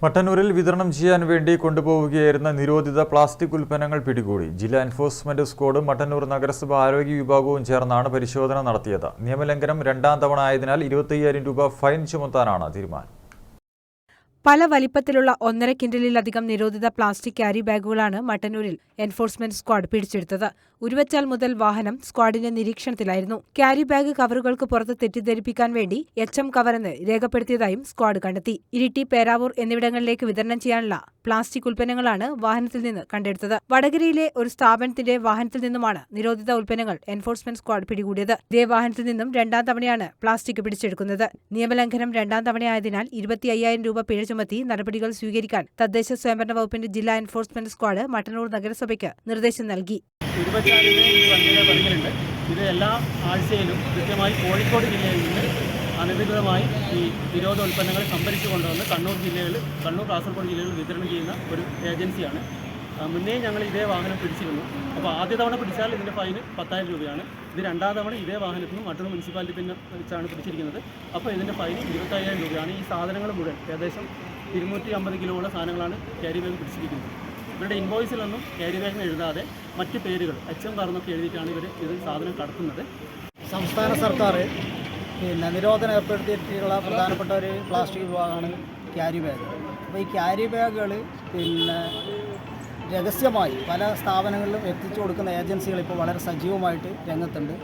മട്ടന്നൂരിൽ വിതരണം ചെയ്യാൻ വേണ്ടി കൊണ്ടുപോവുകയായിരുന്ന നിരോധിത പ്ലാസ്റ്റിക് ഉൽപ്പന്നങ്ങൾ പിടികൂടി. ജില്ലാ എൻഫോഴ്സ്മെന്റ് സ്ക്വാഡും മട്ടന്നൂർ നഗരസഭ ആരോഗ്യ വിഭാഗവും ചേർന്നാണ് പരിശോധന നടത്തിയത്. നിയമലംഘനം രണ്ടാം തവണ ആയതിനാൽ 25,000 രൂപ ഫൈൻ ചുമത്താനാണ് തീരുമാനം. പല വലിപ്പത്തിലുള്ള 1.5 കിൻഡലിലധികം നിരോധിത പ്ലാസ്റ്റിക് ക്യാരി ബാഗുകളാണ് മട്ടന്നൂരിൽ എൻഫോഴ്സ്മെന്റ് സ്ക്വാഡ് പിടിച്ചെടുത്തത്. ഉരുവച്ചാൽ മുതൽ വാഹനം സ്ക്വാഡിന്റെ നിരീക്ഷണത്തിലായിരുന്നു. ക്യാരി ബാഗ് കവറുകൾക്ക് പുറത്ത് തെറ്റിദ്ധരിപ്പിക്കാൻ വേണ്ടി HM കവറെന്ന് രേഖപ്പെടുത്തിയതായും സ്ക്വാഡ് കണ്ടെത്തി. ഇരിട്ടി, പേരാവൂർ എന്നിവിടങ്ങളിലേക്ക് വിതരണം ചെയ്യാനുള്ള പ്ലാസ്റ്റിക് ഉൽപ്പന്നങ്ങളാണ് വാഹനത്തിൽ നിന്ന് കണ്ടെടുത്തത്. വടകരയിലെ ഒരു സ്ഥാപനത്തിന്റെ വാഹനത്തിൽ നിന്നുമാണ് നിരോധിത ഉൽപ്പന്നങ്ങൾ എൻഫോഴ്സ്മെന്റ് സ്ക്വാഡ് പിടികൂടിയത്. ഇതേ വാഹനത്തിൽ നിന്നും രണ്ടാം തവണയാണ് പ്ലാസ്റ്റിക് പിടിച്ചെടുക്കുന്നത്. നിയമലംഘനം രണ്ടാം തവണയായതിനാൽ 25,000 രൂപ പിഴ ചുമത്തി നടപടികൾ സ്വീകരിക്കാൻ തദ്ദേശ സ്വയംഭരണ വകുപ്പിന്റെ ജില്ലാ എൻഫോഴ്സ്മെന്റ് സ്ക്വാഡ് മട്ടന്നൂർ നഗരസഭയ്ക്ക് നിർദ്ദേശം നൽകി. ഇത് എല്ലാ ആഴ്ചയിലും കൃത്യമായി കോഴിക്കോട് ജില്ലയിൽ നിന്ന് അനധികൃതമായി ഈ നിരോധ ഉൽപ്പന്നങ്ങൾ സംഭരിച്ചു കൊണ്ടുവന്ന് കണ്ണൂർ കാസർഗോഡ് ജില്ലകളിൽ വിതരണം ചെയ്യുന്ന ഒരു ഏജൻസിയാണ്. മുന്നേ ഞങ്ങൾ ഇതേ വാഹനം പിടിച്ചിരുന്നു. അപ്പോൾ ആദ്യ തവണ പിടിച്ചാൽ ഇതിൻ്റെ ഫൈന് 10,000 രൂപയാണ്. ഇത് രണ്ടാം തവണ ഇതേ വാഹനത്തിൽ നിന്നും മറ്റൊരു മുനിസിപ്പാലിറ്റി വെച്ചാണ് പിടിച്ചിരിക്കുന്നത്. അപ്പോൾ ഇതിൻ്റെ ഫൈൻ 25,000 രൂപയാണ്. ഈ സാധനങ്ങൾ മുഴുവൻ ഏകദേശം 250 കിലോയുള്ള സാധനങ്ങളാണ് ക്യാരി ബാഗ് പിടിച്ചിരിക്കുന്നത്. ഇവരുടെ ഇൻവോയ്സിലൊന്നും ക്യാരി ബാഗിന് എഴുതാതെ മറ്റ് പേരുകൾ HM കവറെന്നൊക്കെ എഴുതിയിട്ടാണ് ഇവർ ഇത് സാധനം കടത്തുന്നത്. സംസ്ഥാന സർക്കാർ നിരോധനം ഏർപ്പെടുത്തിയിട്ടുള്ള പ്രധാനപ്പെട്ട ഒരു പ്ലാസ്റ്റിക് വിഭാഗമാണ് ക്യാരി ബാഗ്. അപ്പോൾ ഈ ക്യാരി ബാഗുകൾ രഹസ്യമായി പല സ്ഥാപനങ്ങളിലും എത്തിച്ചു കൊടുക്കുന്ന ഏജൻസികൾ ഇപ്പോൾ വളരെ സജീവമായിട്ട് രംഗത്തുണ്ട്.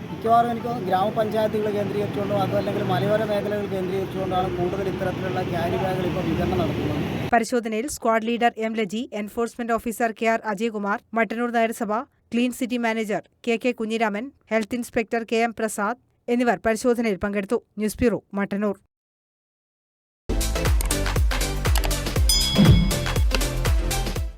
മിക്കവാറും എനിക്ക് ഗ്രാമപഞ്ചായത്തുകൾ കേന്ദ്രീകരിച്ചുകൊണ്ടോ അതല്ലെങ്കിൽ മലയോര മേഖലകൾ കേന്ദ്രീകരിച്ചുകൊണ്ടാണ് കൂടുതൽ ഇത്തരത്തിലുള്ള ക്യാരി ബാഗുകൾ ഇപ്പോൾ വിതരണം നടത്തുന്നത്. പരിശോധനയിൽ squad leader M. Laji, enforcement officer KR Ajaykumar, Mattannur നഗരസഭ clean city manager KK Kunhiraman, health inspector KM Prasad എന്നിവർ പരിശോധനയിൽ പങ്കെടുത്തു. News bureau, Mattannur.